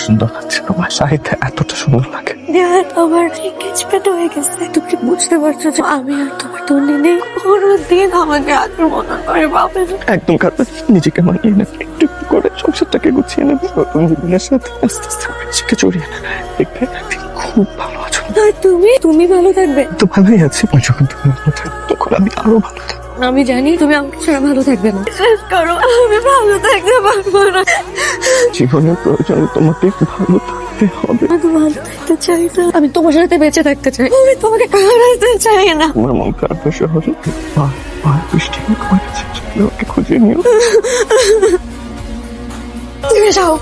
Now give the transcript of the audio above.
সুন্দর লাগছে তোমার শাড়িতে, এতটা সুন্দর লাগে। আমার এঙ্গেজমেন্ট হয়ে গেছে, তুমি বুঝতে পারছো যে আমি আর তোমার দুনি নেই। কোনোদিন আমাকে আগের মনে করে পাবে না। একদম কাঁদবে, নিজেকে মানিয়ে নেবে, একটু একটু করে সংসারটাকে গুছিয়ে নেবে, নতুন জীবনের সাথে আস্তে আস্তে নিজেকে জড়িয়ে নেবে, দেখবে একদিন খুব ভালো আছো। আর তুমি ভালো থাকবে তো ভালোই আছি, যখন তুমি ভালো থাকবে তখন আমি আরো ভালো থাকবো। আমি জানি তুমি আমাকে ছাড়া ভালো থাকবে না। শেষ করো, আমি ভালো থাকতে পারবো না। জীবনের প্রয়োজন তোমাকে ভালো থাকতে হবে। আমি ভালো থাকতে চাই না, আমি তোমার সাথে বেঁচে থাকতে চাই, আমি তোমাকে হারাতে চাই না। তোমার মন খারাপ শহরে বৃষ্টি কমেছে, ওকে খুঁজে নিও। তুমি যাও।